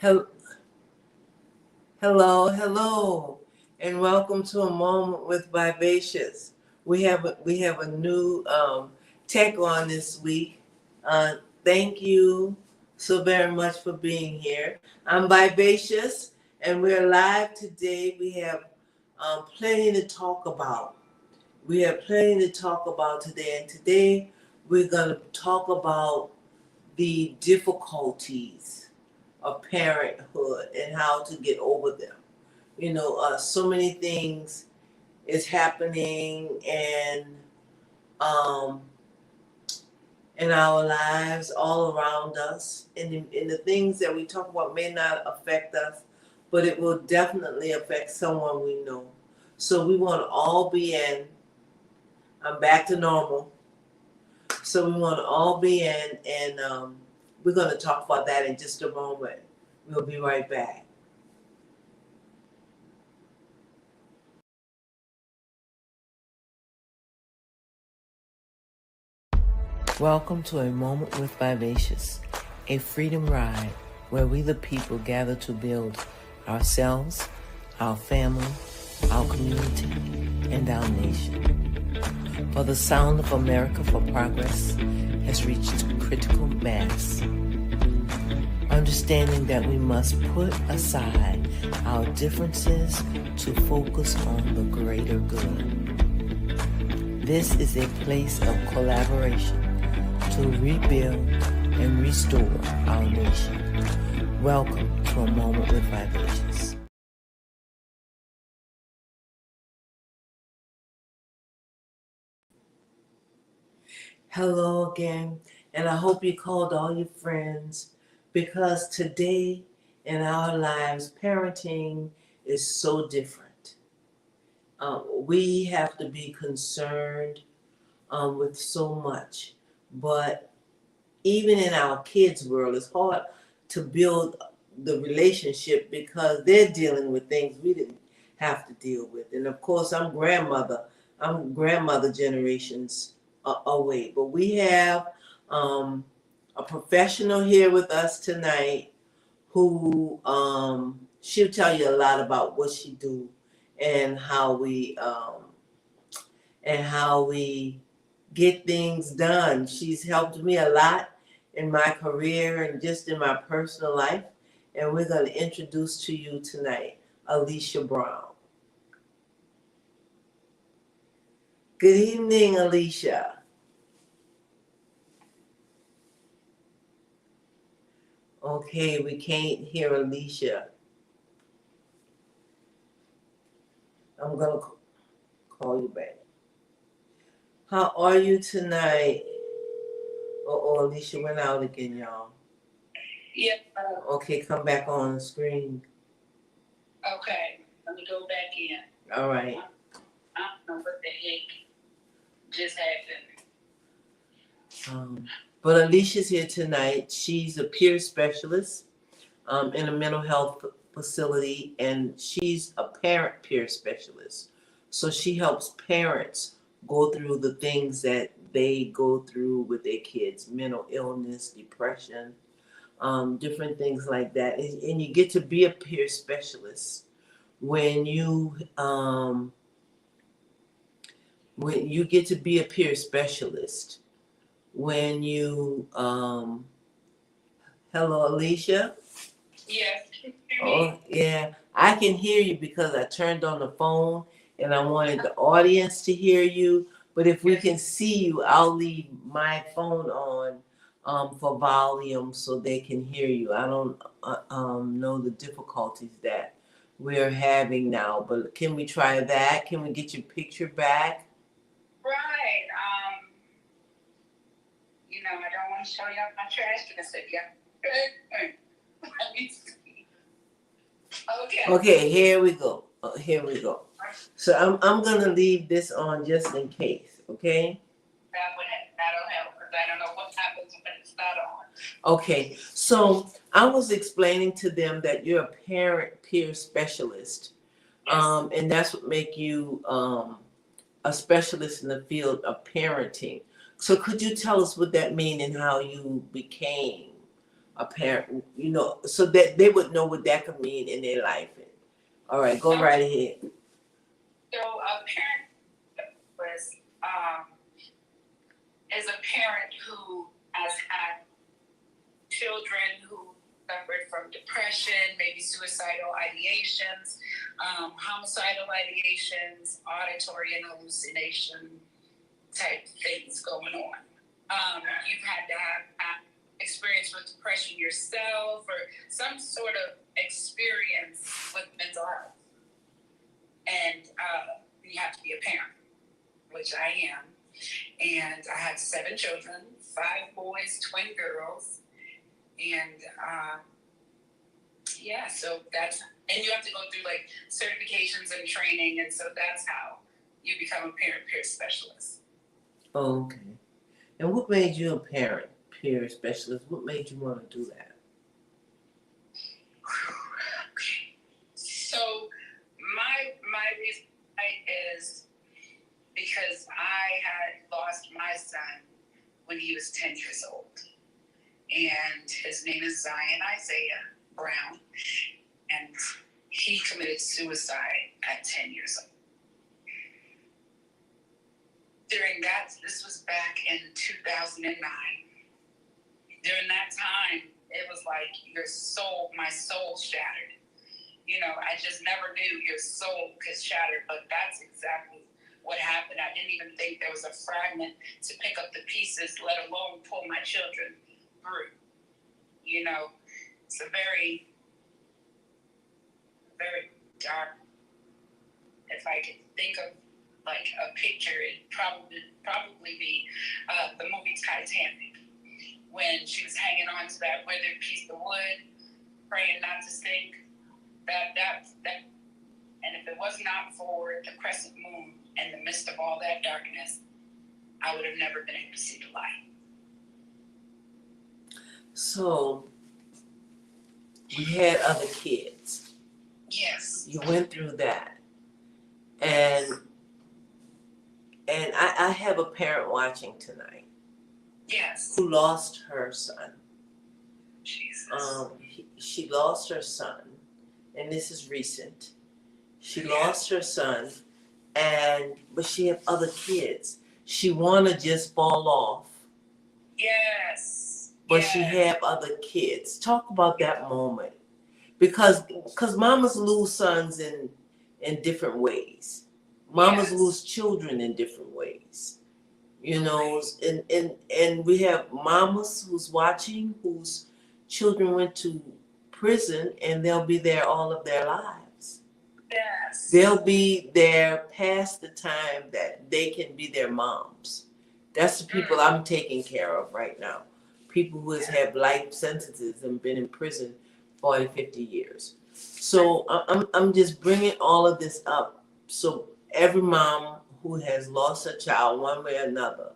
Hel- Hello, and welcome to a moment with Vivacious. We have a new tech on this week. Uh, Thank you so very much for being here. I'm Vivacious, and we're live today. We have plenty to talk about. We have plenty to talk about today, and today we're going to talk about the difficulties of parenthood and how to get over them. So many things is happening um, in our lives all around us, and the things that we talk about may not affect us, but it will definitely affect someone we know. So we want to all be in. I'm back to normal. So we want to all be in, and we're going to talk about that in just a moment. We'll be right back. Welcome to A Moment with Vivacious, a freedom ride where we the people gather to build ourselves, our family, our community, and our nation. For the sound of America for Progress has reached critical mass. Understanding that we must put aside our differences to focus on the greater good. This is a place of collaboration to rebuild and restore our nation. Welcome to A Moment with Vivacious. Hello again, and I hope you called all your friends because today in our lives, parenting is so different. We have to be concerned with so much, but even in our kids' world, it's hard to build the relationship because they're dealing with things we didn't have to deal with. And of course, I'm grandmother generations away. But we have a professional here with us tonight who she'll tell you a lot about what she do and how we get things done. She's helped me a lot in my career and just in my personal life. And we're going to introduce to you tonight Alicia Brown. Good evening, Alicia. Okay, we can't hear Alicia. I'm going to call you back. How are you tonight? Oh, Alicia went out again, y'all. Yeah. Okay, come back on the screen. Okay. Let me go back in. All right. I don't know what the heck just happened. But Alicia's here tonight. She's a peer specialist in a mental health facility, and she's a parent peer specialist. So she helps parents go through the things that they go through with their kids: mental illness, depression, different things like that. And you get to be a peer specialist when you get to be a peer specialist when you hello, Alicia. Yes. Oh yeah, I can hear you because I turned on the phone and I wanted the audience to hear you. But if we can see you, I'll leave my phone on for volume so they can hear you. I don't know the difficulties that we're having now, but can we try that? Can we get your picture back? Right. I don't want to show y'all my trash can. I said, yeah. Let me see. Okay. Okay, here we go. Here we go. So I'm gonna leave this on just in case, okay? That'll help because I don't know what happens when it's not on. Okay, so I was explaining to them that you're a parent peer specialist, and that's what make you a specialist in the field of parenting. So could you tell us what that means and how you became a parent, so that they would know what that could mean in their life. All right, go right ahead. So a parent was is a parent who has had children who suffered from depression, maybe suicidal ideations, homicidal ideations, auditory and hallucination type things going on. You've had to have experience with depression yourself or some sort of experience with mental health. And you have to be a parent, which I am. And I have 7 children, 5 boys, twin girls. And yeah, so that's, and you have to go through like certifications and training. And so that's how you become a parent peer specialist. Oh, okay. And what made you a parent peer specialist? What made you want to do that? So my reason is because I had lost my son when he was 10 years old. And his name is Zion Isaiah Brown. And he committed suicide at 10 years old. During that, this was back in 2009. During that time, it was like my soul shattered. I just never knew your soul could shatter, but that's exactly what happened. I didn't even think there was a fragment to pick up the pieces, let alone pull my children through. It's a very, very dark. If I could think of like a picture, it'd probably be the movie Titanic, when she was hanging on to that withered piece of wood, praying not to sink. That, and if it was not for the crescent moon in the midst of all that darkness, I would have never been able to see the light. So, we had other kids. Yes. You went through that. And I have a parent watching tonight. Yes. Who lost her son. Jesus. She lost her son, and this is recent. She lost her son, but she have other kids. She wanna just fall off. Yes. But she have other kids. Talk about that moment, because mamas lose sons in different ways. Mamas lose children in different ways. And we have mamas who's watching, whose children went to prison, and they'll be there all of their lives. Yes. They'll be there past the time that they can be their moms. That's the people I'm taking care of right now. People who have life sentences and been in prison 40, 50 years. So I'm just bringing all of this up so every mom who has lost a child one way or another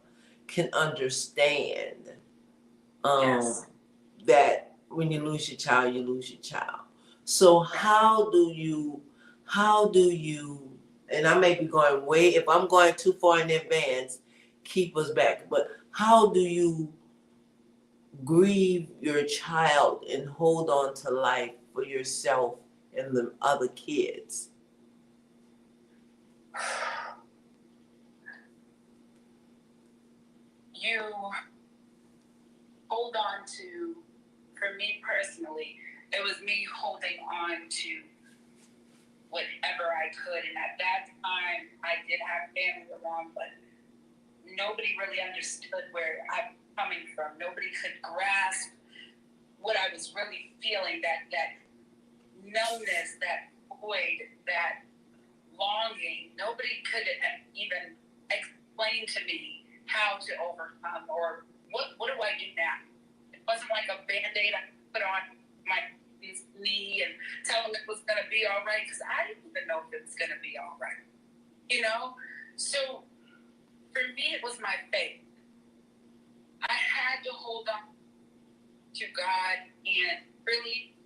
can understand that when you lose your child, you lose your child. So how do you, and I may be going way, if I'm going too far in advance, keep us back, but how do you grieve your child and hold on to life for yourself and the other kids? You hold on to, for me personally, it was me holding on to whatever I could. And at that time, I did have family around, but nobody really understood where I'm coming from. Nobody could grasp what I was really feeling, that numbness, that void, that longing. Nobody could even explain to me how to overcome or what do I do now? It wasn't like a Band-Aid I put on my knee and tell them it was going to be all right, because I didn't even know if it was going to be all right. So for me, it was my faith. I had to hold on to God and really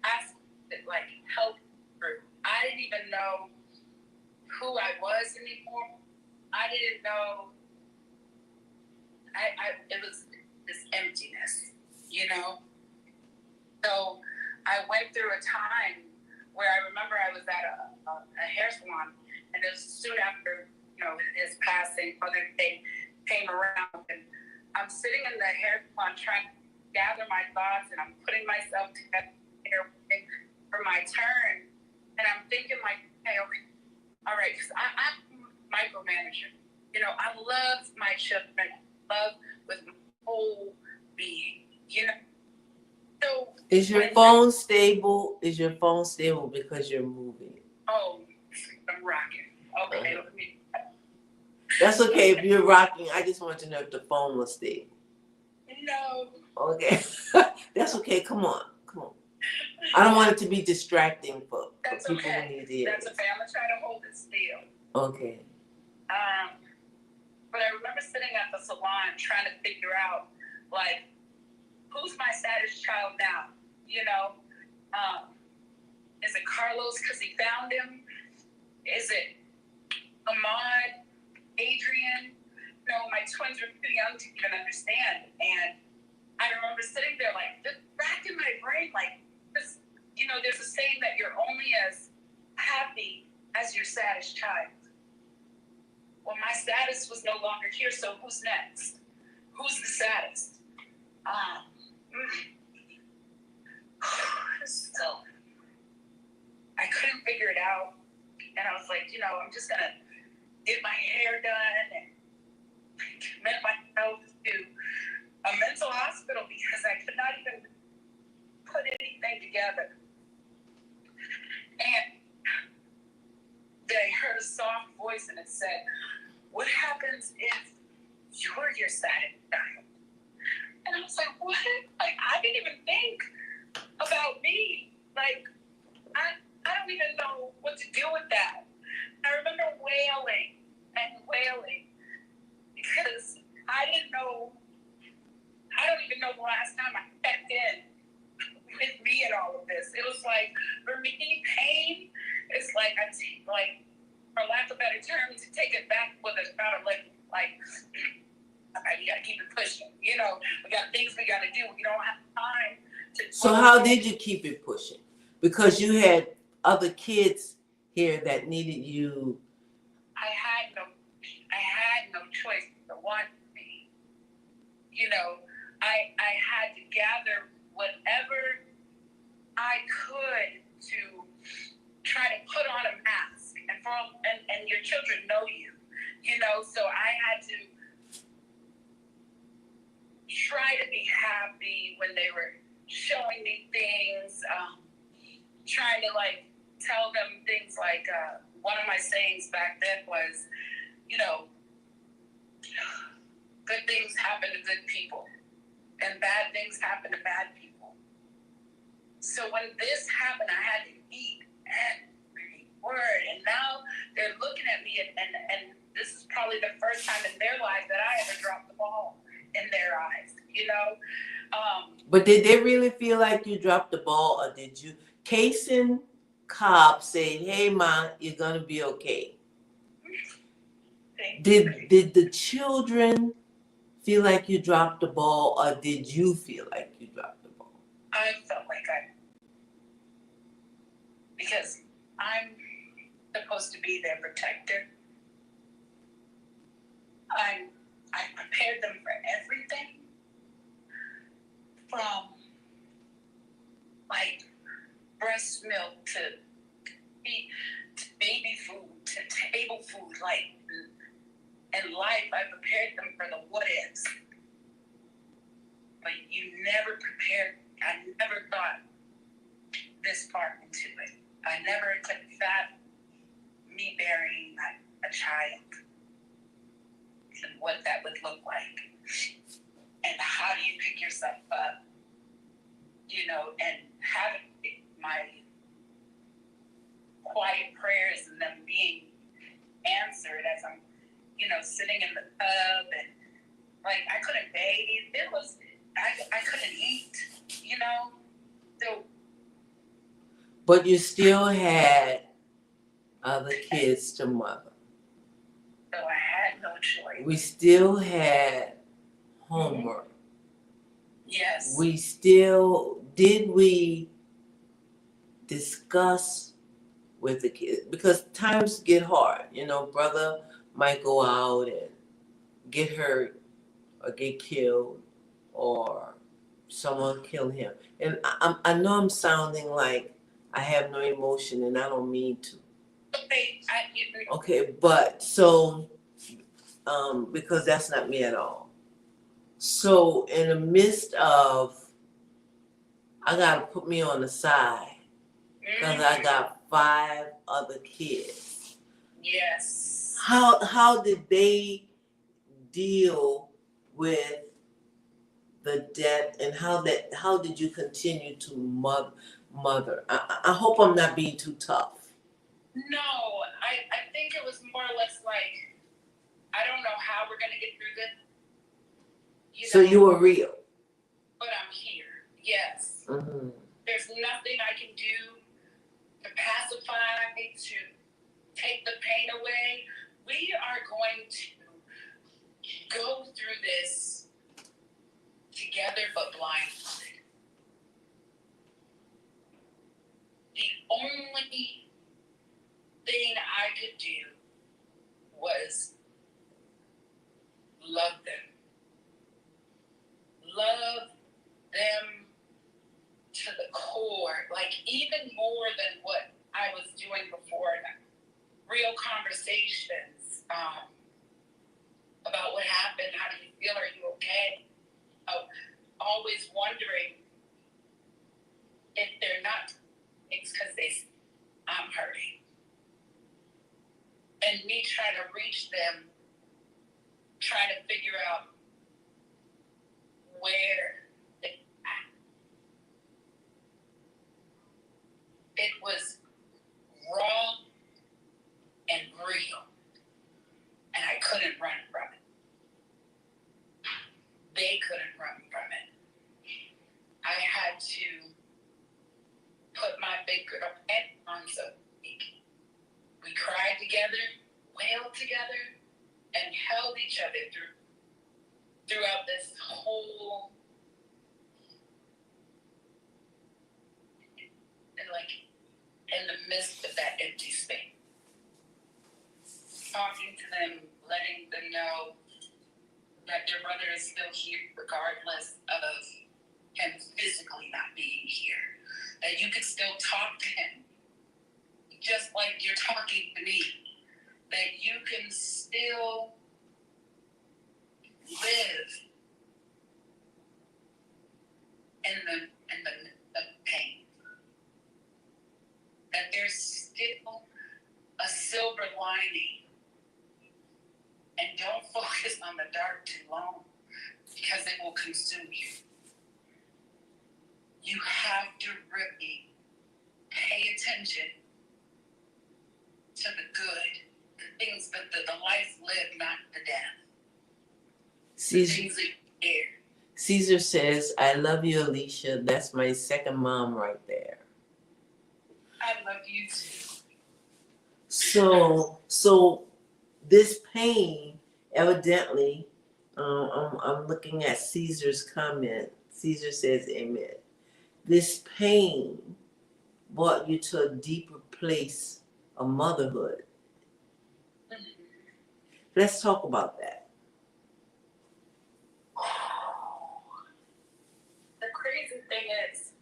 ask it, like, help through. I didn't even know who I was anymore. I didn't know it was this emptiness, you know. So I went through a time where I remember I was at a hair salon, and it was soon after, you know, his passing. Mother's Day came around, and I'm sitting in the hair salon trying to gather my thoughts, and I'm putting myself together for my turn, and I'm thinking like, hey, okay, all right, because I'm a micromanager. You know, I love my children, love with my whole being. You know. So is your phone stable? Is your phone stable because you're moving? Oh, I'm rocking. Okay, let me. That's okay if you're rocking. I just want to know if the phone was stable. No. Okay. That's okay. Come on. I don't want it to be distracting for people okay. who need to hear. That's okay. I'm gonna try to hold it still. Okay. But I remember sitting at the salon trying to figure out, like, who's my saddest child now? You know, is it Carlos because he found him? Is it Ahmad, Adrian? No, my twins were too young to even understand. And I remember sitting there, like, just back in my brain, like, this, you know, there's a saying that you're only as happy as your saddest child. Well, my saddest was no longer here, so who's next? Who's the saddest? So I couldn't figure it out, and I was like, you know, I'm just gonna get my hair done and commit myself to a mental hospital because I could not even put anything together. And then I heard a soft voice, and it said, "What happens if you're your saddest child?" And I was like, "What?" Like, I didn't even think about me. Like, I don't even know what to do with that. I remember wailing because I didn't know. I don't even know the last time I checked in with me and all of this. It was like, for me, pain is like, for lack of better terms, to take it back with a shot of like, we gotta keep it pushing. You know, we got things we gotta do. We don't have time to. So how did you keep it pushing? Because you had other kids here that needed you. I had no choice to want me. You know, I had to gather whatever I could to try to put on a mask, and your children know you, you know. So I had to try to be happy when they were showing me things, trying to like tell them things like one of my sayings back then was, you know, good things happen to good people and bad things happen to bad people. So when this happened, I had to eat every word, and now they're looking at me, and this is probably the first time in their life that I ever dropped the ball in their eyes, you know. But did they really feel like you dropped the ball, or did you, Kason Cobb saying, "Hey, Ma, you're gonna be okay"? Did the children feel like you dropped the ball, or did you feel like you dropped the ball? I felt like because I'm supposed to be their protector. I prepared them for everything, from like breast milk to baby food to table food, like in life. I prepared them for the what ifs, but you never prepared. I never thought this far into it. I never could fathom me burying a child and what that would look like, and how do you pick yourself up, you know, and having my quiet prayers and them being answered as I'm, you know, sitting in the tub, and like I couldn't bathe. It was I couldn't eat, you know. So, but you still had other kids to mother. So I had no choice. We still had homework. Yes. We discuss with the kids? Because times get hard. You know, brother might go out and get hurt or get killed or someone kill him. And I know I'm sounding like I have no emotion and I don't mean to. Okay, but so, because that's not me at all. So in the midst of, I gotta put me on the side because I got 5 other kids. Yes. How did they deal with the death, and how did you continue to mother? I hope I'm not being too tough. No, I think it was more or less like, I don't know how we're gonna get through this. So you were real. But I'm here. Yes. Mm-hmm. There's nothing I can do to pacify, to take the pain away. We are going to go through this together but blindfolded. The only thing I could do was love them. Love them to the core, like even more than what I was doing before. Real conversations about what happened. How do you feel? Are you okay? Always wondering if they're not, it's because I'm hurting. And me trying to reach them, trying to figure out where they're at. It was raw and real, and I couldn't run from it. They couldn't run from it. I had to put my big girl head on, so we cried together, wailed together, and held each other throughout this whole, and like in the midst of that empty space. Talking to them, letting them know that their brother is still here regardless of him physically not being here. That you could still talk to him just like you're talking to me. That you can still live in the pain. That there's still a silver lining. And don't focus on the dark too long because it will consume you. You have to really pay attention to the good, the things, the life lived, not the death. Caesar says, I love you, Alicia. That's my second mom right there. I love you too. So this pain, evidently, I'm looking at Caesar's comment. Caesar says, amen. This pain brought you to a deeper place of motherhood. Mm-hmm. Let's talk about that. The crazy thing is,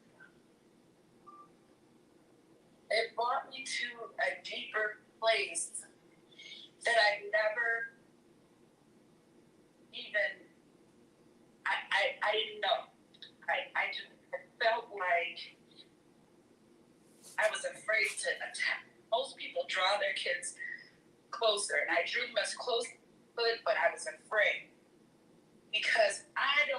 it brought me to a deeper place that I never even, I didn't know. I just felt like I was afraid to attack. Most people draw their kids closer, and I drew them as close as I could, but I was afraid. Because I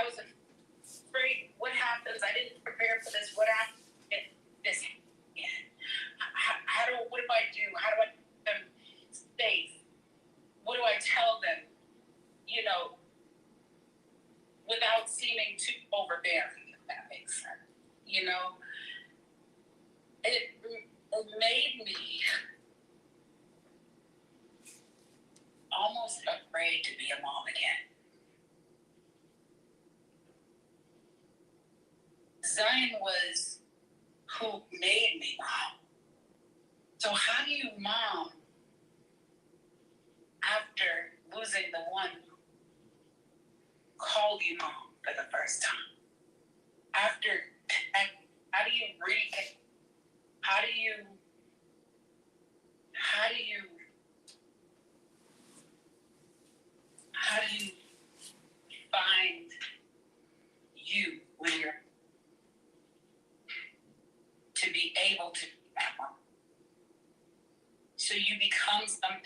was afraid, what happens? I didn't prepare for this. What happens if this happens? What do I do? How do I keep them safe? What do I tell them? You know, without seeming too overbearing, if that makes sense. You know, it made me almost afraid to be a mom again.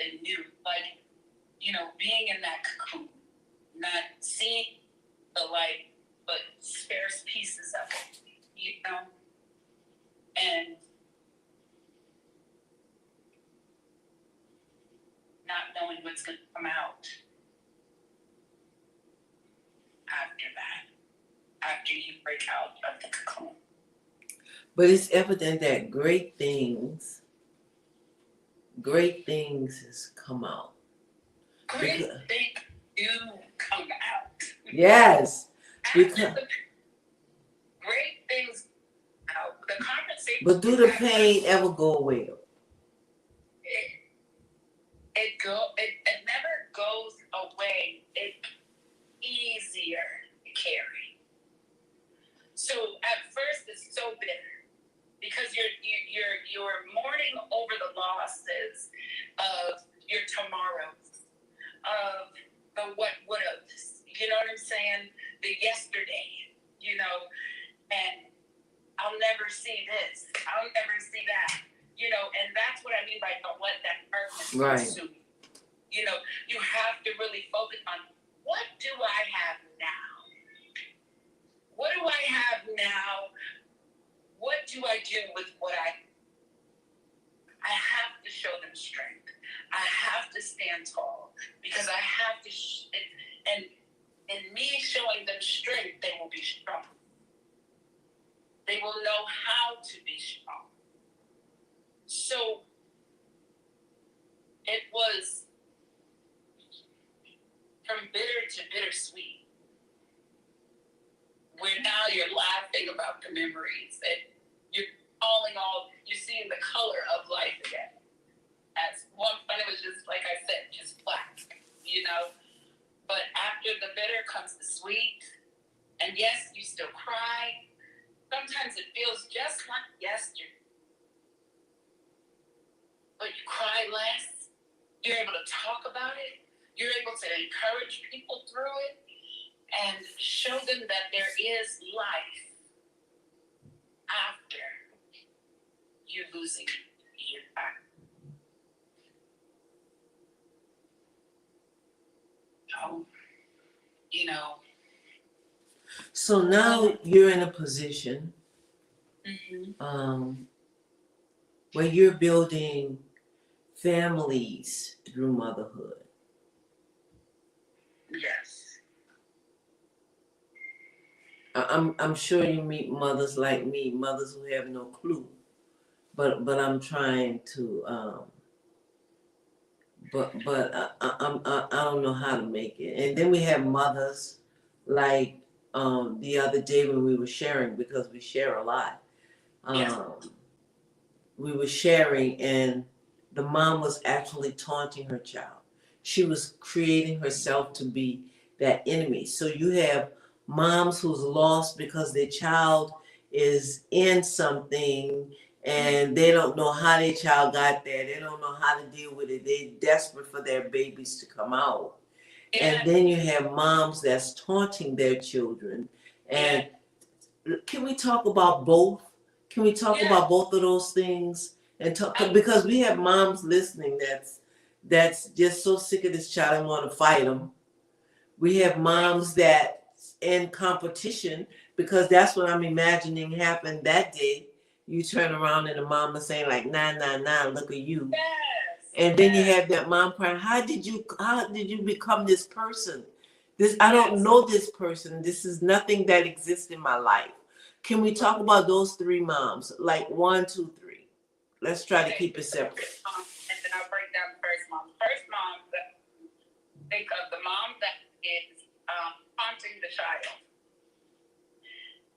something new, like, being in that cocoon, not seeing the light, but sparse pieces of it, and not knowing what's going to come out after that, after you break out of the cocoon. But it's evident that great things has come out. Great things do come out. Yes. Great things out. The conversation. But do the pain ever go away? It never goes away. It's easier to carry. So at first it's so bitter because you're mourning over the losses of your tomorrows, of the what would have, you know what I'm saying? The yesterday, and I'll never see this. I'll never see that. And that's what I mean by don't let that person consume you. You have to really focus on what do I have now? What do I have now? What do I do with what I have to show them strength. I have to stand tall because I have to, and in me showing them strength, they will be strong. They will know how to be strong. So it was from bitter to bittersweet, where now you're laughing about the memories and you're you're seeing the color of life again. At one point, it was just, like I said, just black, But after the bitter comes the sweet. And yes, you still cry. Sometimes it feels just like yesterday. But you cry less. You're able to talk about it. You're able to encourage people through it and show them that there is life after you losing your back. So now you're in a position where you're building families through motherhood. Yes. I'm sure you meet mothers like me, mothers who have no clue. But I'm trying to I don't know how to make it. And then we have mothers like the other day when we were sharing, because we share a lot. Yes. We were sharing and the mom was actually taunting her child. She was creating herself to be that enemy. So you have moms who's lost because their child is in something and they don't know how their child got there. They don't know how to deal with it. They're desperate for their babies to come out. Yeah. And then you have moms that's taunting their children. And can we talk about both? Can we talk about both of those things? And talk, because we have moms listening that's just so sick of this child and want to fight them. We have moms that in competition, because that's what I'm imagining happened that day. You turn around and the mom is saying like, nah, look at you. Yes. And then you have that mom crying, how did you become this person? I don't know this person. This is nothing that exists in my life. Can we talk about those three moms? Like 1, 2, 3. Let's try to keep it separate. And then I'll break down the first mom. The first mom, think of the mom that is haunting the child.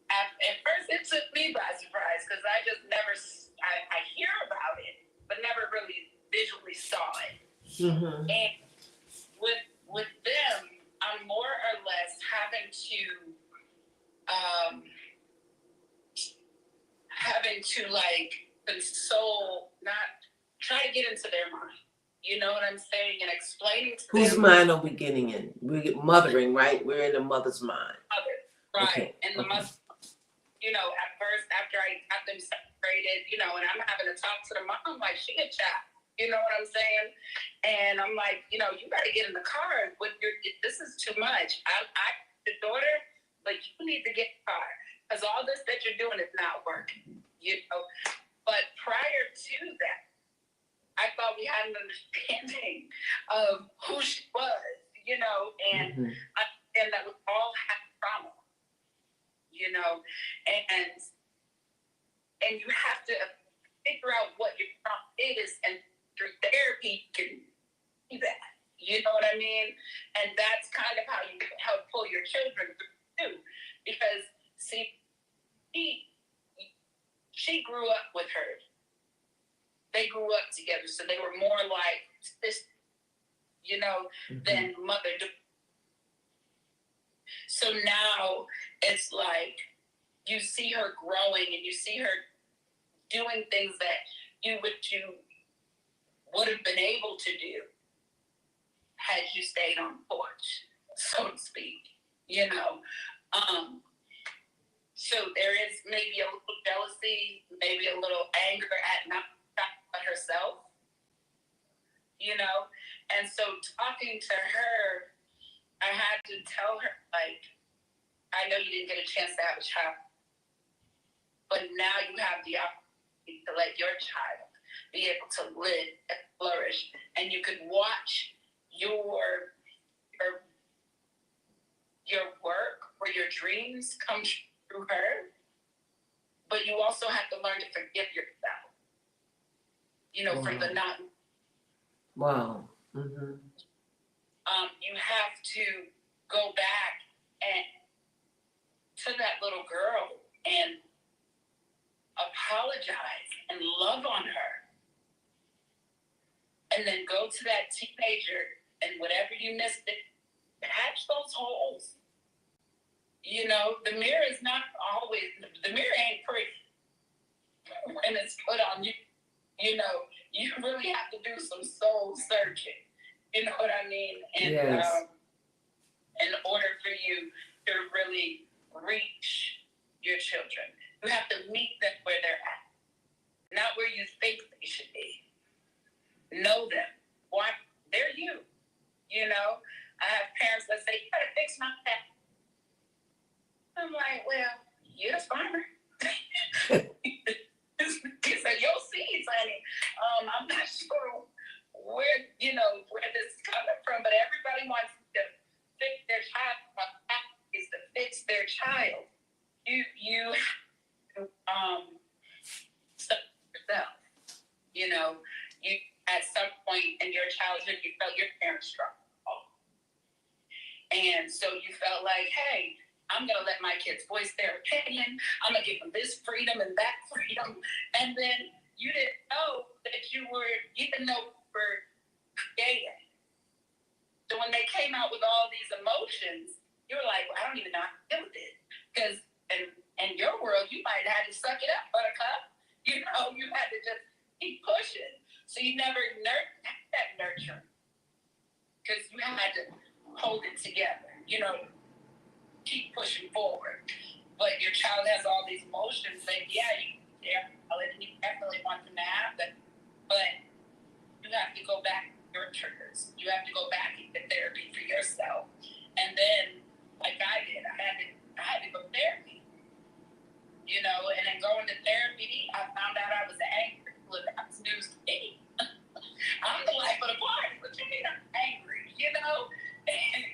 At first, it took me by surprise because I just I hear about it, but never really visually saw it. Mm-hmm. And with them, I'm more or less having to like console, not try to get into their mind. You know what I'm saying? And explaining to them. Whose mind are we getting in? We're mothering, right? We're in the mother's mind. Mother, right. Okay. And the mother, at first, after I got them separated, and I'm having to talk to the mom like she a child. You know what I'm saying? And I'm like, you know, you got to get in the car. This is too much. The daughter, but you need to get in the car because all this that you're doing is not working. You know, but prior to that, I thought we had an understanding of who she was. You know, and and that we all have trauma. You know, and you have to figure out what your trauma is, and through therapy you can do that. You know what I mean? And that's kind of how you help pull your children through too. Because see, she grew up with her. They grew up together, so they were more like this, you know, than mother. So now it's like you see her growing and you see her doing things that you would have been able to do had you stayed on the porch, so to speak. You know, so there is maybe a little jealousy, maybe a little anger at not herself, you know. And so talking to her, I had to tell her, like, I know you didn't get a chance to have a child, but now you have the opportunity to let your child be able to live and flourish, and you could watch your work or your dreams come through her, but you also have to learn to forgive yourself, you know, for the not. Wow. You have to go back and to that little girl and apologize and love on her, and then go to that teenager and whatever you missed, patch those holes. You know, the mirror is not always, the mirror ain't pretty when it's put on you. You know, you really have to do some soul searching. You know what I mean? And yes. In order for you to really reach your children, you have to meet them where they're at, not where you think they should be. Know them. Why? They're you. You know, I have parents that say, you gotta fix my pet. I'm like, well, you're a farmer. It's like your seeds, honey. I'm not sure where this is coming from, but everybody wants to fix their child. Is to fix their child. You yourself. You know, you at some point in your childhood you felt your parents struggle. And so you felt like, hey, I'm going to let my kids voice their opinion. I'm going to give them this freedom and that freedom. And then you didn't know that you didn't know you were creating. So when they came out with all these emotions, you were like, well, I don't even know how to deal with it. Because in your world, you might have had to suck it up, buttercup. You know, you had to just keep pushing. So you never had that nurture. Because you had to hold it together, you know, keep pushing forward. But your child has all these emotions, and yeah, you definitely want them to have them, but you have to go back to your triggers. You have to go back and get therapy for yourself. And then, like I did, I had to go to therapy, you know, and then going to therapy, I found out I was angry. Look, that's news to me. I'm the life of the party. What you mean I'm angry, you know? And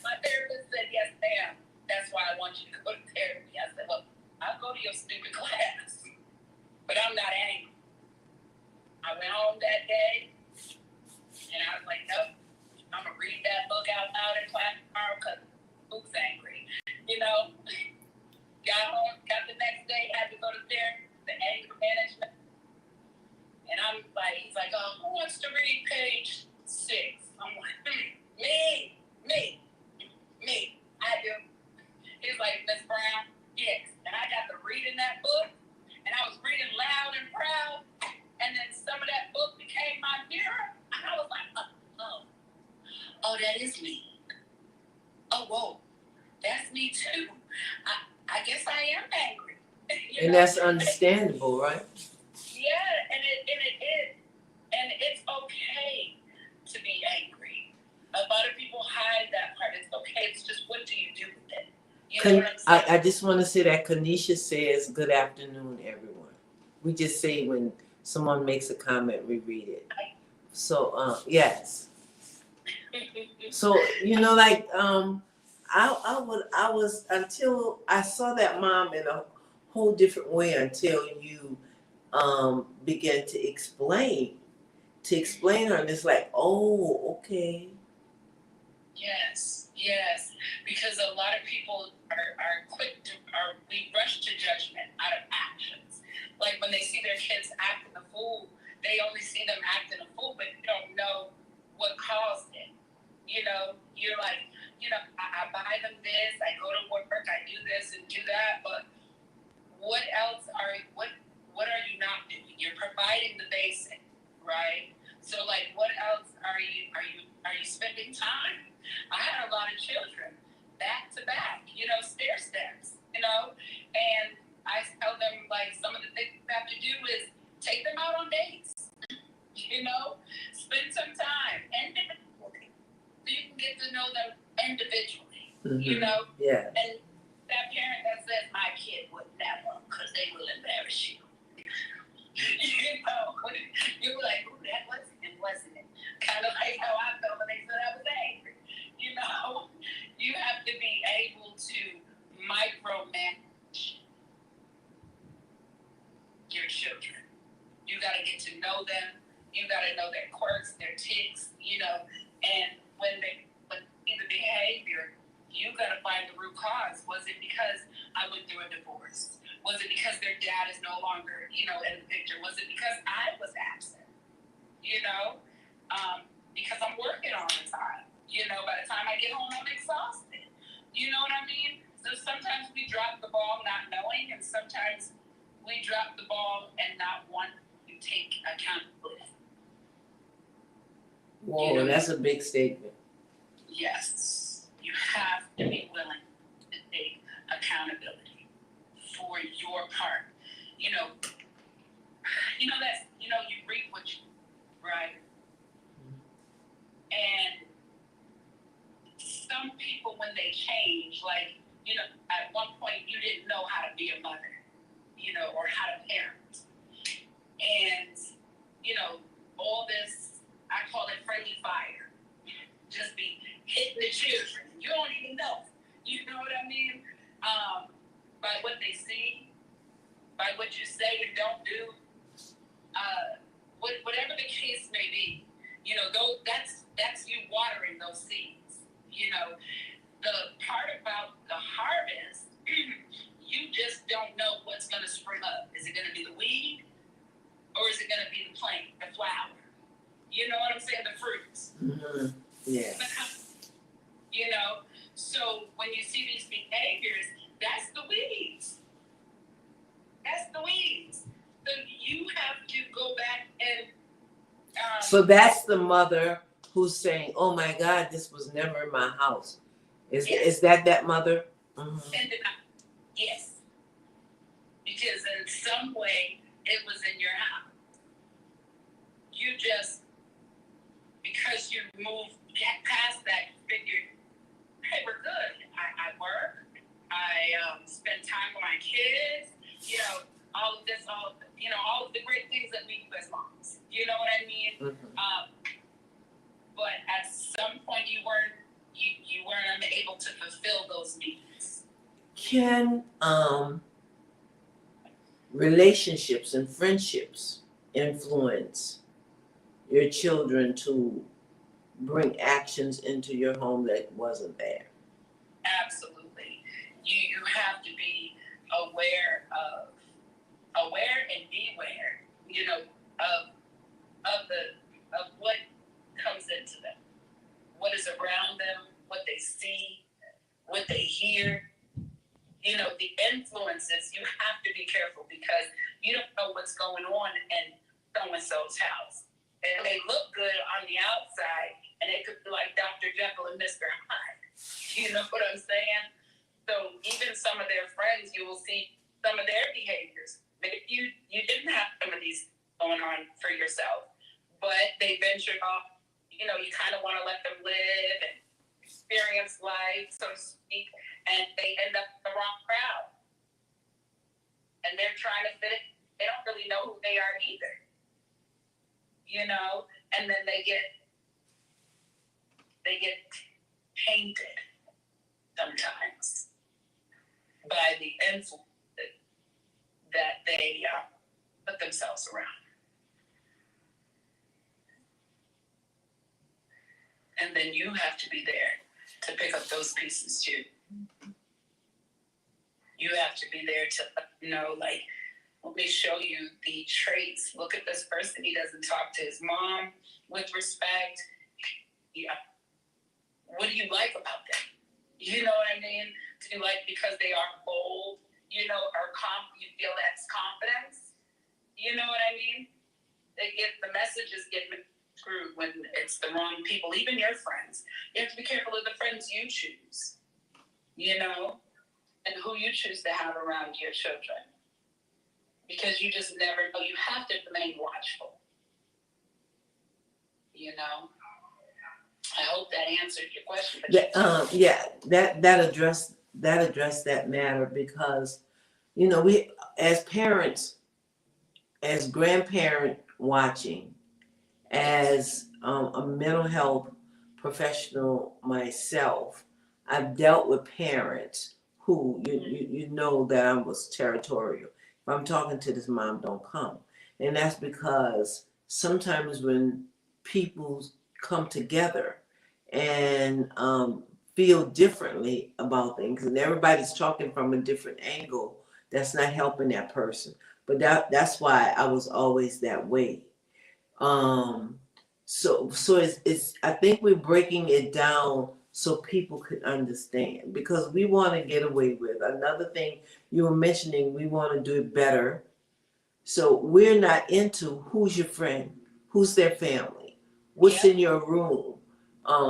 my therapist said, yes, ma'am. That's why I want you to go to therapy. I said, well, I'll go to your stupid class, but I'm not angry. I went home that day, and I was like, nope, I'm going to read that book out loud in class tomorrow because who's angry? You know? Got home, got the next day, had to go to therapy, the anger management. And I'm like, he's like, oh, who wants to read page 6? I'm like, me. I do. He's like, Miss Brown, yes. And I got to reading that book, and I was reading loud and proud, and then some of that book became my mirror, and I was like, oh, that is me. Oh, whoa, that's me too. I guess I am angry. And that's understandable, right? Yeah, and it is. And it's okay to be angry. A lot of people hide that part. It's okay. It's just, what do you do with it? You know what I'm saying? I just want to say that Kanisha says, "Good afternoon, everyone." We just say when someone makes a comment, we read it. So, yes. So, I was until I saw that mom in a whole different way until you began to explain her, and it's like, oh, okay. Yes, yes. Because a lot of people are quick to, we rush to judgment out of actions. Like when they see their kids acting a fool, they only see them acting a fool, but you don't know what caused it. You're like, I buy them this, I go to work, I do this and do that, but what else what are you not doing? You're providing the basic, right? So like, what else are you spending time? I had a lot of children back to back, stair steps, and I tell them like some of the things you have to do is take them out on dates, spend some time individually so you can get to know them individually, Yeah. And that parent that says my kid would never, because they will embarrass you. You were like, ooh, that wasn't it? Kind of like how I felt when they said I was angry. You have to be able to micromanage your children. You got to get to know them. You got to know their quirks, their tics, and when see the behavior, you got to find the root cause. Was it because I went through a divorce? Was it because their dad is no longer, in the picture? Was it because I was absent? Because I'm working all the time. By the time I get home, I'm exhausted. You know what I mean? So sometimes we drop the ball not knowing, and sometimes we drop the ball and not want to take accountability. Whoa, that's a big statement. Yes, you have to be willing to take accountability for your part. That's you reap what you right. And some people, when they change, like at one point you didn't know how to be a mother, or how to parent, and all this, I call it friendly fire, just be hitting the children. You don't even know. You know what I mean? By what they see, by what you say and don't do, whatever the case may be, that's you watering those seeds. The part about the harvest, you just don't know what's going to spring up. Is it going to be the weed, or is it going to be the plant, the flower? You know what I'm saying? The fruits. Mm-hmm. Yeah. So when you see these behaviors, that's the weeds. That's the weeds. So you have to go back and. So that's the mother who's saying, "Oh my God, this was never in my house." Is that mother? Mm-hmm. Yes. Because in some way it was in your house. You just, because you moved past that, you figured, hey, we're good. I work. I spend time with my kids. All of this, all of the great things that we do as moms. You know what I mean? Mm-hmm. But at some point, you weren't able to fulfill those needs. Can relationships and friendships influence your children to bring actions into your home that wasn't there? Absolutely. You have to be aware and beware, of what comes into them, what is around them, what they see, what they hear. The influences, you have to be careful, because you don't know what's going on in so-and-so's house. And they look good on the outside, and they could be like Dr. Jekyll and Mr. Hyde. You know what I'm saying? So even some of their friends, you will see some of their behaviors. Maybe you didn't have some of these going on for yourself, but ventured off. You know, you kind of want to let them live and experience life, so to speak, and they end up in the wrong crowd. And they're trying to fit it. They don't really know who they are either. You know, and then they get tainted sometimes by the influence that they put themselves around. And then you have to be there to pick up those pieces too. You have to be there to know, like, let me show you the traits. Look at this person. He doesn't talk to his mom with respect. Yeah. What do you like about them? You know what I mean? Do you like because they are bold? You know, or you feel that's confidence? You know what I mean? The messages get screwed when it's the wrong people, even your friends. You have to be careful of the friends you choose, you know, and who you choose to have around your children. Because you just never know. You have to remain watchful, you know. I hope that answered your question. Yeah, that addressed that matter, because, you know, we as parents, as grandparent watching, as a mental health professional myself, I've dealt with parents who you know that I was territorial. If I'm talking to this mom, don't come. And that's because sometimes when people come together and feel differently about things, and everybody's talking from a different angle, that's not helping that person. But that's why I was always that way. So it's I think we're breaking it down so people could understand, because we want to get away with another thing you were mentioning. We want to do it better, so we're not into who's your friend, who's their family, what's in your room.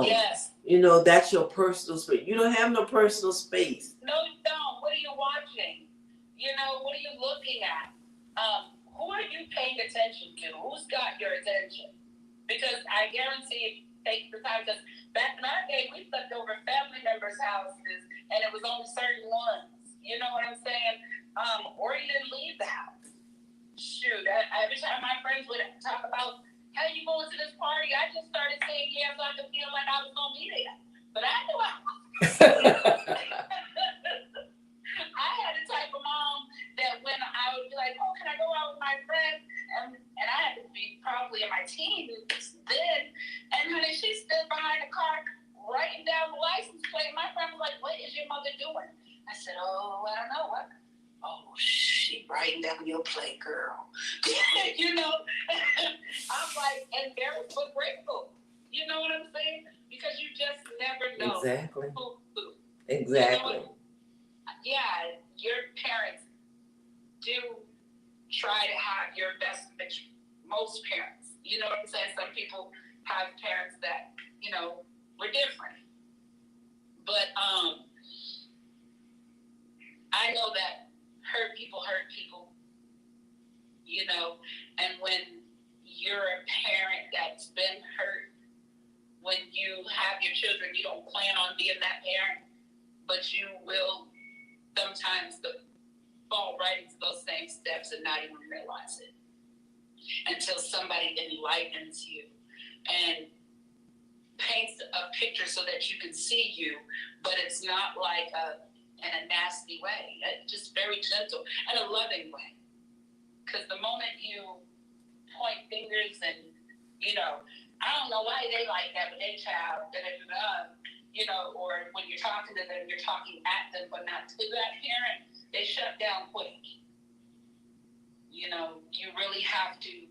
Yes. You know, that's your personal space. You don't have no personal space. No, you don't. What are you watching? You know, what are you looking at? Who are you paying attention to? Who's got your attention? Because I guarantee if you take the time, because back in our day, we slept over family members' houses, and it was only certain ones. You know what I'm saying? Or you didn't leave the house. Shoot, every time my friends would talk about, how you going to this party? I just started saying yes so I could feel like I was going to be there. But I knew I was. I had the type of mom that when I would be like, oh, can I go out with my friend? And I had to be probably in my teens then. And honey, she stood behind the car writing down the license plate. My friend was like, what is your mother doing? I said, oh, I don't know. What? Oh, she writing down your plate, girl. You know? I'm like, embarrassed but grateful. You know what I'm saying? Because you just never know. Exactly. Who. Exactly. You know, yeah, your parents do try to have your best picture. Most parents, you know what I'm saying? Some people have parents that, you know, were different. But I know that hurt people, you know, and when you're a parent that's been hurt, when you have your children, you don't plan on being that parent, but you will sometimes fall right into those same steps and not even realize it until somebody enlightens you and paints a picture so that you can see you, but it's not like in a nasty way. It's just very gentle and a loving way. Because the moment you point fingers and, you know, I don't know why they like that, but they child, you know, or when you're talking to them, you're talking at them, but not to that parent, they shut down quick. You know, you really have to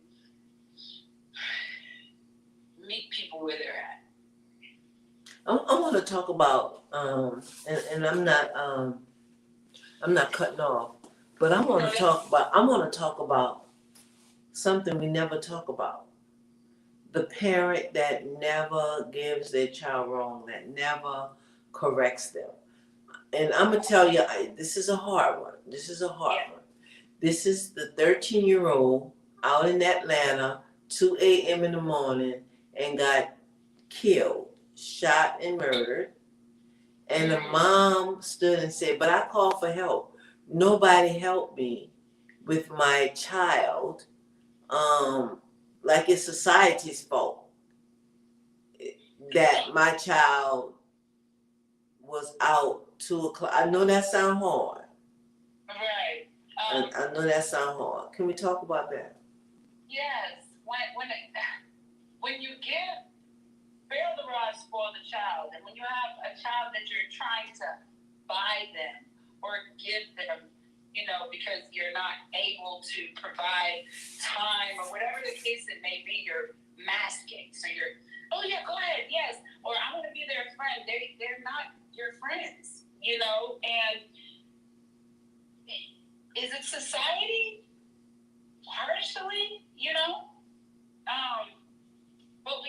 meet people where they're at. I want to talk about, and I'm not cutting off, but I want to talk about something we never talk about. The parent that never gives their child wrong, that never corrects them. And I'm gonna tell you, this is a hard one. This is the 13-year-old out in Atlanta, 2 a.m. in the morning, and got killed, shot and murdered. And the mom stood and said, but I called for help. Nobody helped me with my child. Like it's society's fault that my child was out 2 o'clock. I know that sound hard. Right. I know that sound hard. Can we talk about that? Yes. When you give, bear the rod, spoil the child, and when you have a child that you're trying to buy them or give them, because you're not able to provide time or whatever the case it may be, you're masking. So you're, oh yeah, go ahead, yes, or I'm going to be their friend. They're not your friends, and is it society? Partially, but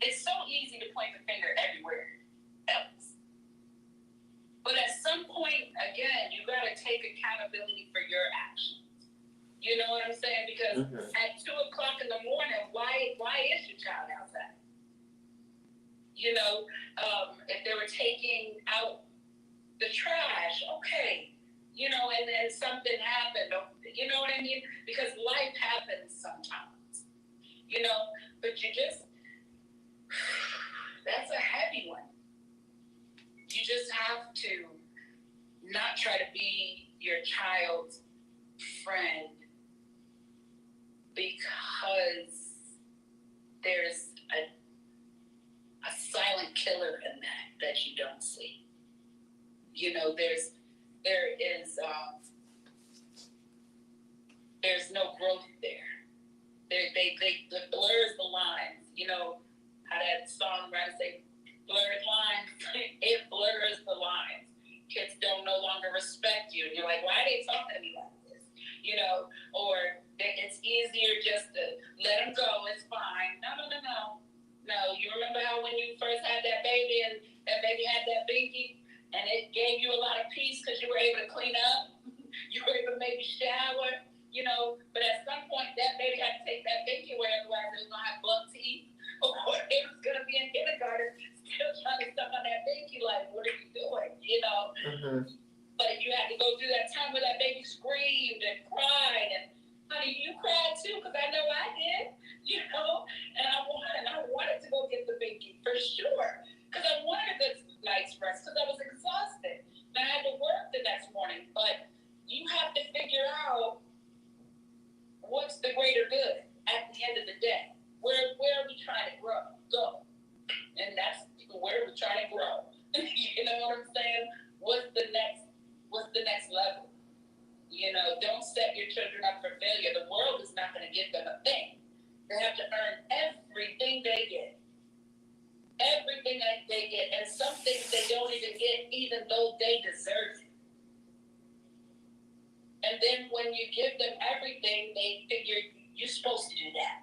it's so easy to point the finger everywhere else. But at some point, again, you got to take accountability for your actions. You know what I'm saying? Because at 2 o'clock in the morning, why is your child outside? If they were taking out the trash, okay, and then something happened, you know what I mean? Because life happens sometimes, but that's a heavy one. You just have to not try to be your child's friend because there's a silent killer in that you don't see. There's no growth there. They blurs the lines. How that song runs, they blurred lines. It blurs the lines. Kids don't no longer respect you. And you're like, why are they talking to me like this? Or it's easier just to let them go. It's fine. No, you remember how when you first had that baby and that baby had that binky and it gave you a lot of peace because you were able to clean up? You were able to maybe shower, but at some point that baby had to take that binky away, otherwise it was going to have buck teeth. Or it was going to be in kindergarten still trying to suck on that binky like, what are you doing? But you had to go through that time where that baby screamed and cried, and honey, you cried too, because I know I did, and I wanted to go get the binky for sure, because I wanted a good night's rest, because I was exhausted, and I had to work the next morning. But you have to figure out what's the greater good at the end of the day. Where are we trying to go? And that's where we're trying to grow. You know what I'm saying? What's the next level? Don't set your children up for failure. The world is not going to give them a thing. They have to earn everything they get. Everything that they get. And some things they don't even get even though they deserve it. And then when you give them everything, they figure you're supposed to do that.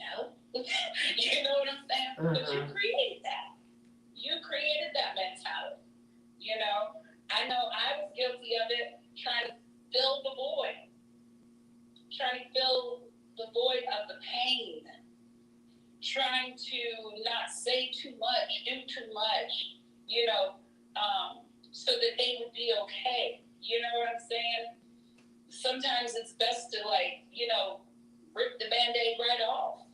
No. You know what I'm saying? But you created that. You created that mentality. I know I was guilty of it, trying to fill the void. Trying to fill the void of the pain. Trying to not say too much, do too much, so that they would be okay. You know what I'm saying? Sometimes it's best to rip the Band-Aid right off.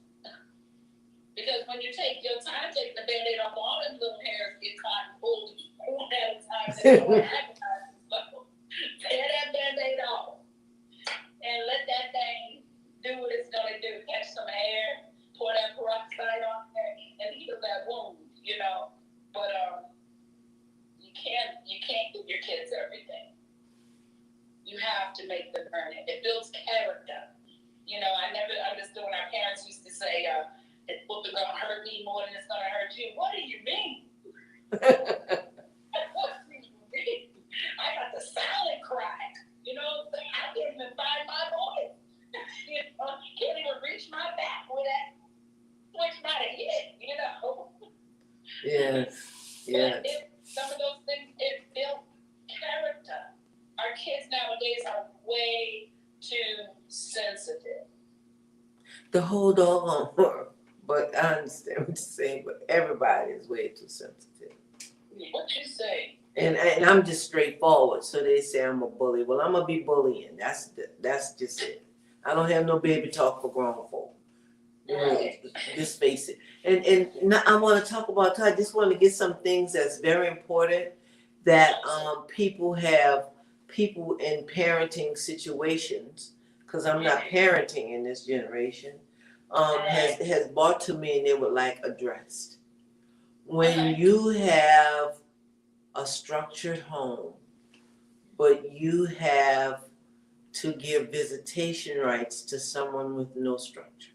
Because when you take your time taking the Band-Aid off, all them little hairs get caught and pulled one at a time. So tear that Band-Aid off and let that thing do what it's going to do. Catch some air, pour that peroxide on there, and heal that wound, But you can't give your kids everything. You have to make them earn it. It builds character. I never understood when our parents used to say, it's going to hurt me more than it's going to hurt you. What do you mean? What do you mean? I got the silent cry. I can't even find my voice. Can't even reach my back with that switch might have hit, Yes. But some of those things, it built character. Our kids nowadays are way too sensitive. The whole doggone But I understand what you're saying. But everybody is way too sensitive. What you say? And I'm just straightforward. So they say I'm a bully. Well, I'm gonna be bullying. That's just it. I don't have no baby talk for grown folk. You know, just face it. And now I want to talk about. I just want to get some things that's very important that people in parenting situations, because I'm not parenting in this generation, has brought to me and they would like addressed. When you have a structured home, but you have to give visitation rights to someone with no structure.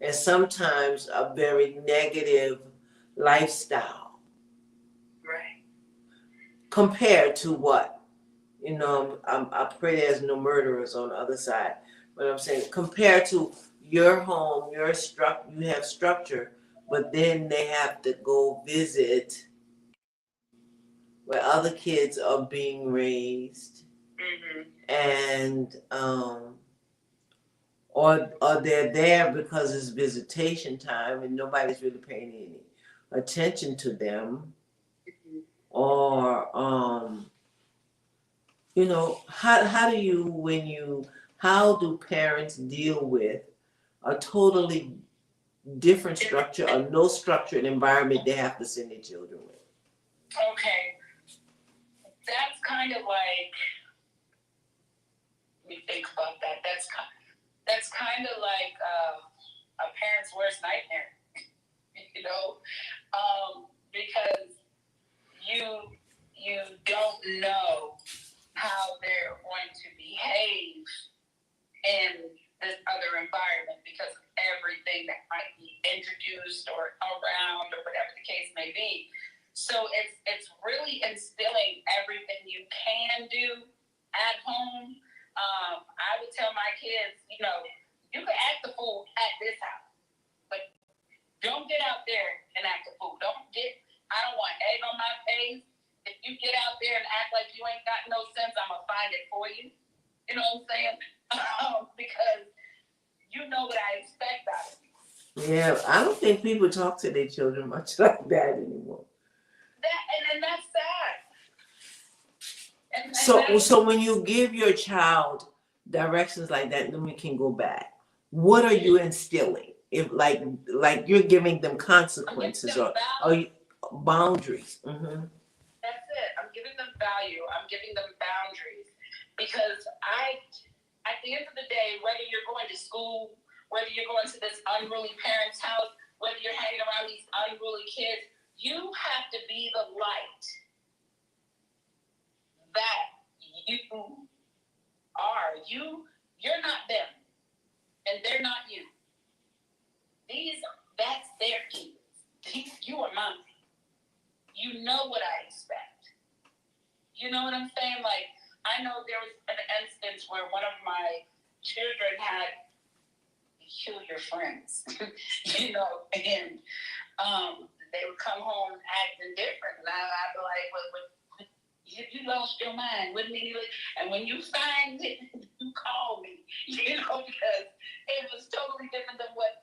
And sometimes a very negative lifestyle. Right. Compared to what? You know, I pray there's no murderers on the other side. But I'm saying, compared to your home, you have structure, but then they have to go visit where other kids are being raised, and or they're there because it's visitation time and nobody's really paying any attention to them, or you know, how do parents deal with a totally different structure or no structured environment they have to send their children with? Okay, that's kind of like, let me think about that. That's kind of like a parent's worst nightmare, you know, because you don't know how they're going to behave in this other environment because of everything that might be introduced or around or whatever the case may be. So it's really instilling everything you can do at home. I would tell my kids, you know, you can act the fool at this house, but don't get out there and act the fool. I don't want egg on my face. If you get out there and act like you ain't got no sense, I'm going to find it for you. You know what I'm saying? Because you know what I expect out of you. Yeah, I don't think people talk to their children much like that anymore. And that's sad. So when you give your child directions like that, then we can go back. What are you instilling? If like you're giving them consequences or boundaries. Mm-hmm. That's it. I'm giving them value. I'm giving them boundaries because at the end of the day, whether you're going to school, whether you're going to this unruly parent's house, whether you're hanging around these unruly kids, you have to be the light that you are. You're not them, and they're not you. That's their kids. You are mine. You know what I expect. You know what I'm saying? Like, I know there was an instance where one of my children had peculiar friends, you know, and they would come home acting different. And I'd be like, well, you lost your mind, wouldn't you? And when you find it, you call me, you know, because it was totally different than what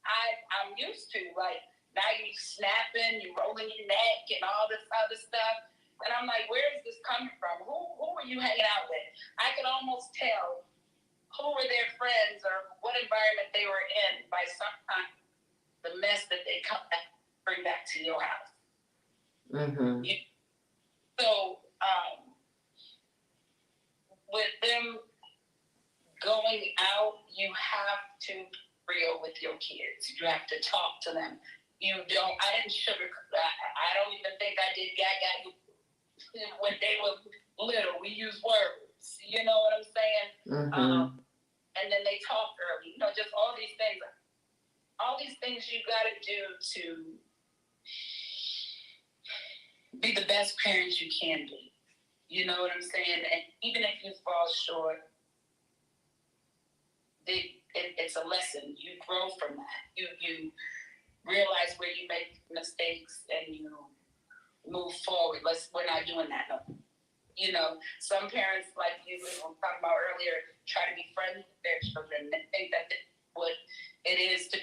I'm used to. Like, now you snapping, you rolling your neck and all this other stuff. And I'm like, where is this coming from? Who are you hanging out with? I could almost tell who were their friends or what environment they were in by sometimes the mess that they bring back to your house. Mm-hmm. So with them going out, you have to be real with your kids. You have to talk to them. I didn't sugarcoat. I don't even think I did gaga when they were little. We use words. You know what I'm saying? Mm-hmm. And then they talk early. You know, just all these things. All these things you got to do to be the best parent you can be. You know what I'm saying? And even if you fall short, it's a lesson. You grow from that. You realize where you make mistakes and you move forward. We're not doing that no. You know, some parents, like you were talking about earlier, try to be friends with their children and think that what it is to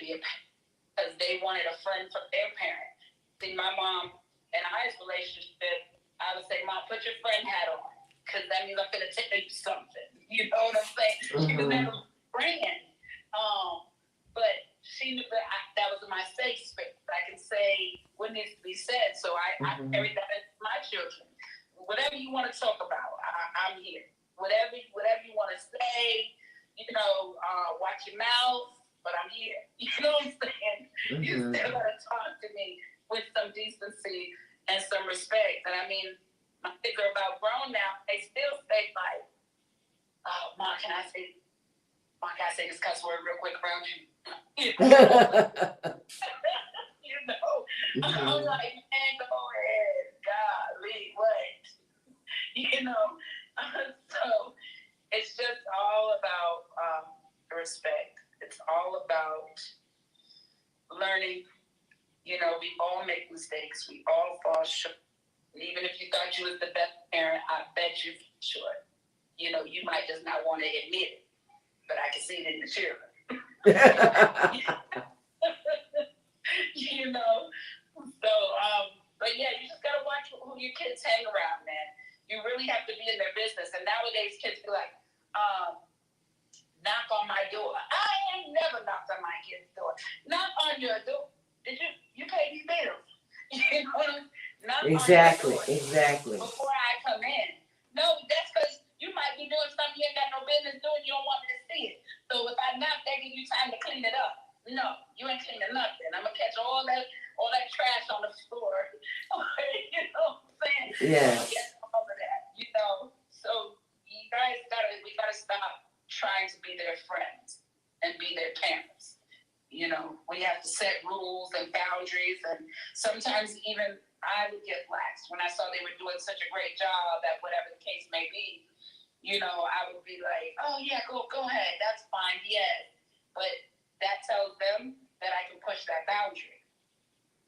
See, my mom and I's relationship, I would say, Mom, put your friend hat on, because that means I'm going to tell you something. You know what I'm saying? She was never a friend. But she knew that that was my safe space. I can say what needs to be said. So I carry that into my children. Whatever you want to talk about, I'm here. Whatever you want to say, watch your mouth, but I'm here. You know what I'm saying? You still got to talk to me with some decency and some respect. And I mean, my kids are about grown now. They still say like, Mom, can I say this cuss word real quick around you? I'm like, man, go ahead. Golly, what? So it's just all about respect. It's all about learning. We all make mistakes. We all fall short. Even if you thought you was the best parent, I bet you fall short. You might just not want to admit it, but I can see it in the children. But yeah, you just gotta watch who your kids hang around, man. You really have to be in their business. And nowadays, kids be like, knock on my door. I ain't never knocked on my kid's door. Knock on your door. Did you pay these bills? Knock exactly, on your door exactly. before I come in. No, that's because you might be doing something you ain't got no business doing. You don't want me to see it. So if I knock, that give you time to clean it up. No, you ain't cleaning nothing. I'm gonna catch all that trash on the floor. You know what I'm saying? Yes. All of that. So we gotta stop trying to be their friends and be their parents. We have to set rules and boundaries, and sometimes even I would get lax when I saw they were doing such a great job at whatever the case may be. I would be like, oh yeah, go ahead, that's fine, yes. But that tells them that I can push that boundary.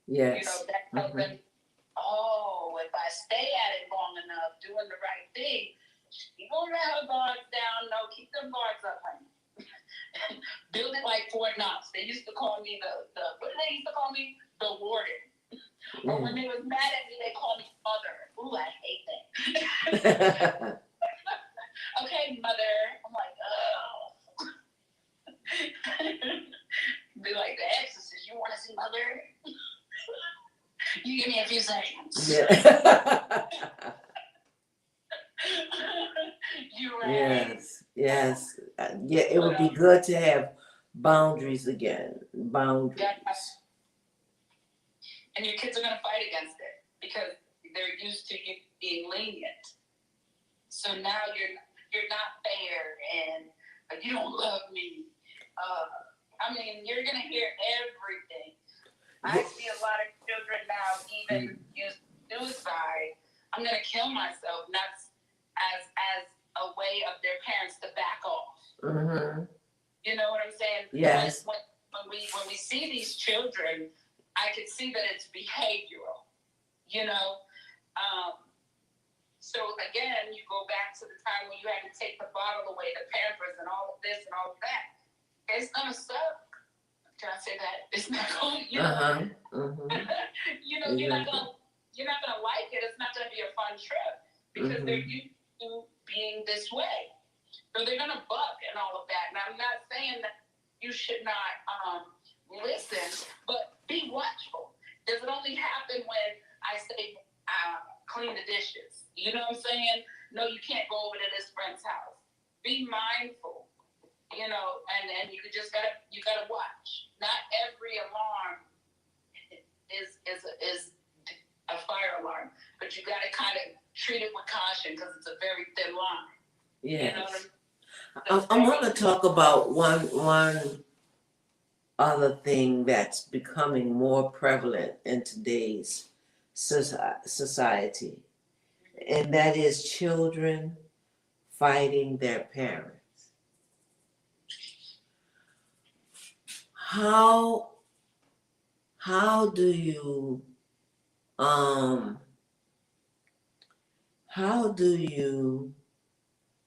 Yes. That tells them, oh, if I stay at it long enough, doing the right thing, she won't let her guards down. No, keep them guards up, honey. Build it like Fort Knox. They used to call me what did they used to call me? The warden. Or when they was mad at me, they called me mother. Ooh, I hate that. Okay, mother. I'm like, oh. Be like the Exorcist. You want to see mother? You give me a few seconds. Yeah. You right. Yes. Yeah, it would be good to have boundaries again. Boundaries. And your kids are going to fight against it because they're used to you being lenient. So now you're not fair and you don't love me. You're going to hear everything. I see a lot of children now even use suicide. I'm going to kill myself, not as a way of their parents to back off. Mm-hmm. You know what I'm saying? Yes. When we see these children, I can see that it's behavioral. So again, you go back to the time when you had to take the bottle away, the Pampers, and all of this and all of that. It's gonna suck. Can I say that? It's not going. You're not gonna like it. It's not gonna be a fun trip because they're used to being this way. So they're gonna buck and all of that. And I'm not saying that you should not listen, but be watchful. Does it only happen when I say clean the dishes? You know what I'm saying? No, you can't go over to this friend's house. Be mindful, and you gotta watch. Not every alarm is a fire alarm, but you gotta kind of treat it with caution because it's a very thin line. Yes. I want to talk about one other thing that's becoming more prevalent in today's society, and that is children fighting their parents. How do you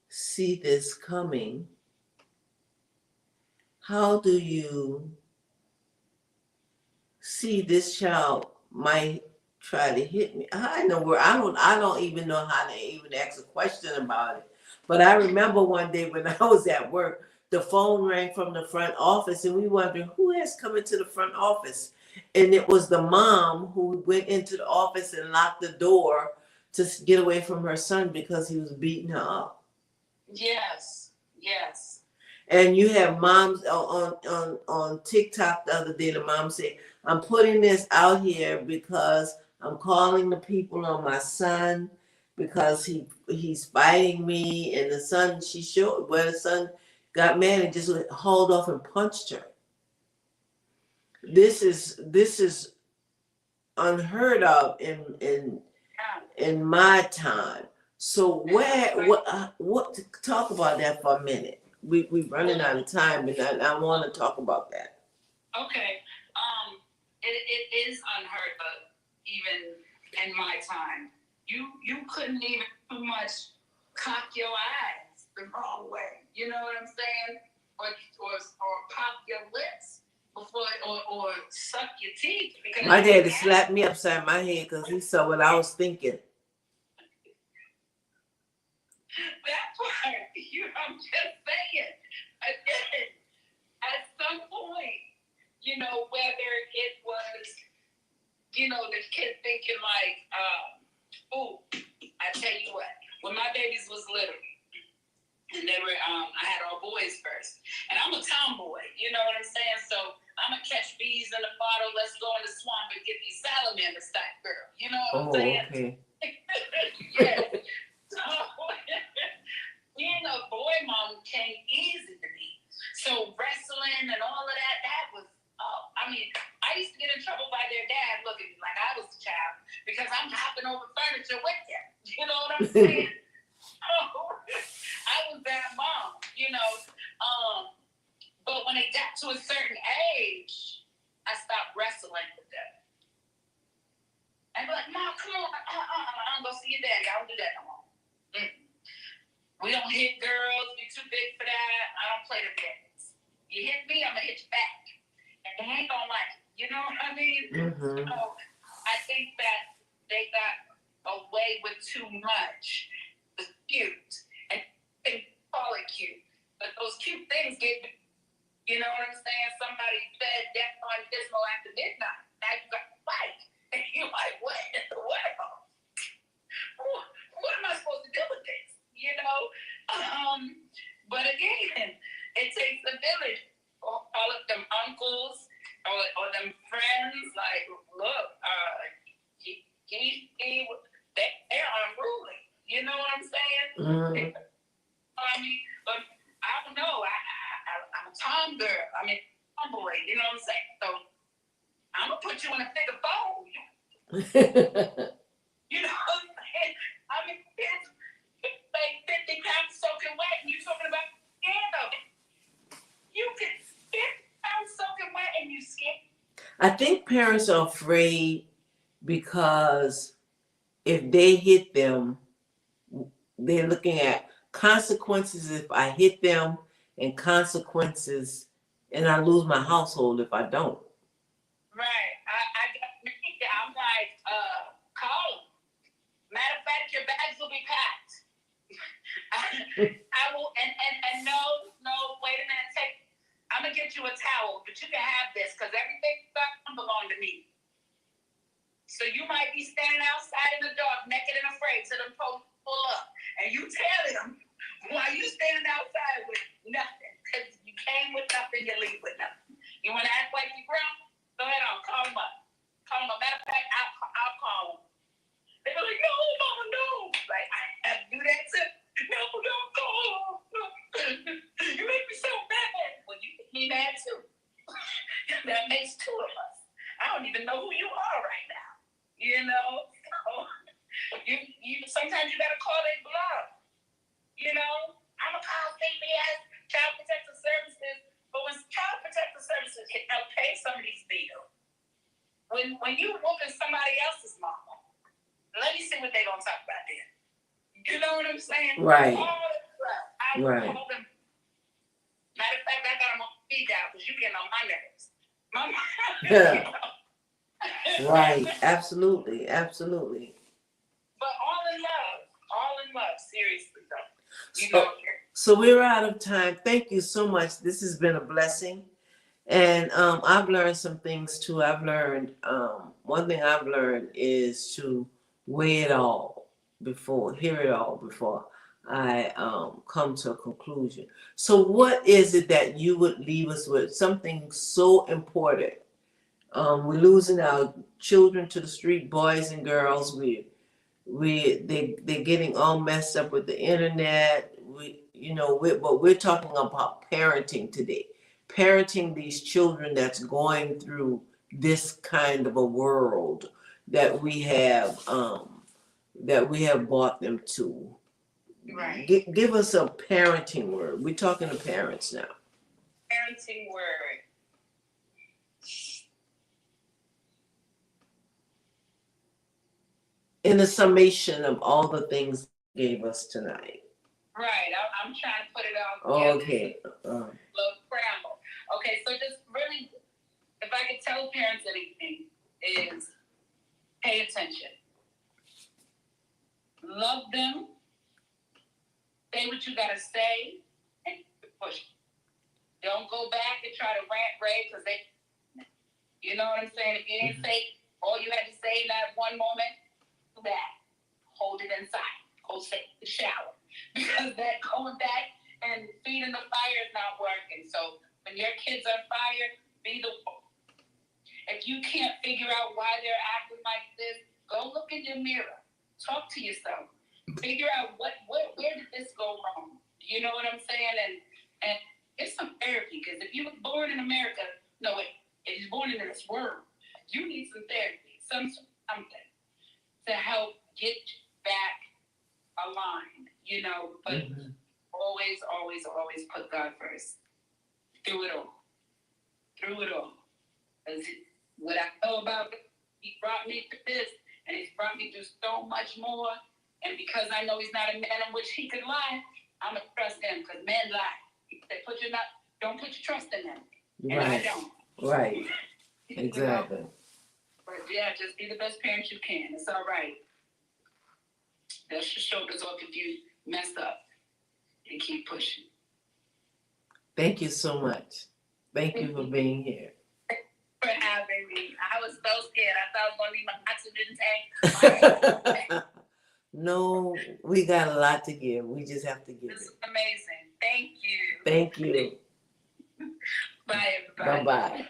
see this coming? How do you see this child might try to hit me. I know where I don't even know how to even ask a question about it. But I remember one day when I was at work, the phone rang from the front office and we wondered who has come into the front office. And it was the mom who went into the office and locked the door to get away from her son because he was beating her up. Yes, yes. And you have moms on TikTok the other day. The mom said, "I'm putting this out here because I'm calling the people on my son because he's fighting me." And the son, she showed where the son got mad and just hauled off and punched her. This is unheard of in my time. So what talk about that for a minute. We running out of time, and I want to talk about that. Okay. It is unheard of even in my time. You couldn't even too much cock your eyes the wrong way. You know what I'm saying? Or pop your lips before or suck your teeth because My daddy slapped me upside my head because he saw what I was thinking. that part. I'm just saying. Again, at some point, whether it was, the kid thinking like, oh, I tell you what, when my babies was little, and they were, I had all boys first, and I'm a tomboy, you know what I'm saying? So I'm gonna catch bees in the bottle. Let's go in the swamp and get these salamanders type girl. You know what I'm saying? Okay. Yeah. So being a boy mom came easy to me. So wrestling and all of that was, I used to get in trouble by their dad looking like I was a child because I'm hopping over furniture with them. You know what I'm saying? I was that mom, but when they got to a certain age, I stopped wrestling with them. And be like, Mom, come on, I'm gonna go see your daddy. I don't do that no more. We don't hit girls. We too big for that. I don't play the games. You hit me, I'm gonna hit you back. And they ain't gonna like it. You know what I mean? Mm-hmm. So I think that they got away with too much. It's cute. And they call it cute. But those cute things get, you know what I'm saying? Somebody said death on Dismal after midnight. Now you got to fight. And you're like, what in the world? What am I supposed to do with this? But again, it takes a village. All of them uncles or them friends, like, look, they're unruly. You know what I'm saying? Mm-hmm. But I don't know. I'm a tom girl. Tomboy. You know what I'm saying? So I'm gonna put you in a thicker bowl. You know what I'm saying? Kids like 50 pounds soaking wet, and you talking about scared of it. You can 50 pounds soaking wet, and you scared. I think parents are afraid because if they hit them, they're looking at consequences if I hit them and consequences, and I lose my household if I don't. Right. I'm like, call them. Matter of fact, your bags will be packed. I will, and no, wait a minute, I'm gonna get you a towel, but you can have this because everything doesn't belong to me. So you might be standing outside in the dark, naked and afraid, till them folks pull up, and you tell them why you standing outside with nothing, because you came with nothing, you leave with nothing. You want to act like you grown? Go ahead on, call them up. Call them up. Matter of fact, I'll call them. They be like, no, Mama, no. Like, I have to do that too. No, don't call them. You make me so mad. Well, you make me mad too. That makes two of us. I don't even know who you are right now. Sometimes you gotta call their bluff. I'm gonna call CPS, Child Protective Services, but when Child Protective Services can help pay some of these bills, when you whooping somebody else's mama, let me see what they gonna talk about then. You know what I'm saying? Right. All that stuff. I would call them. Matter of fact, I got them on speed dial because you getting on my nerves. My mom, Right. Absolutely. Absolutely. But all in love, seriously though. You So, know, so we're out of time. Thank you so much. This has been a blessing. And I've learned some things too. I've learned one thing I've learned is to weigh it all before, hear it all before I come to a conclusion. So, what is it that you would leave us with? Something so important. We're losing our children to the street, boys and girls. They're getting all messed up with the internet. But we're talking about parenting today, parenting these children that's going through this kind of a world that we have brought them to. right. Give us a parenting word. We're talking to parents now. Parenting word. In the summation of all the things you gave us tonight. Right. I'm trying to put it all together. Okay. Little preamble. Okay, so just really, if I could tell parents anything, is pay attention. Love them. Say what you gotta say, and push. Don't go back and try to rant, rave, because you know what I'm saying? If you didn't say all you had to say in that one moment, do that. Hold it inside. Go take the shower. Because that going back and feeding the fire is not working. So when your kids are fired, be the one. If you can't figure out why they're acting like this, go look in your mirror. Talk to yourself. Figure out where did this go wrong? You know what I'm saying? And it's some therapy, because if you were born in America, no, if you're born in this world, you need some therapy, something to help get back aligned, you know. But always, always, always put God first through it all. Through it all. Because what I know about it, He brought me through this, and He's brought me through so much more. And because I know He's not a man in which He could lie, I'm going to trust Him, because men lie. They don't put your trust in them. And Right. I don't. Right. Exactly. You know? But yeah, just be the best parent you can. It's all right. Dust your shoulders off if you mess up, and keep pushing. Thank you so much. Thank you for being here. For having me. I was so scared. I thought I was going to leave my oxygen tank. No, we got a lot to give. We just have to give This is it. amazing. Thank you. Thank you. Bye, everybody. Bye-bye.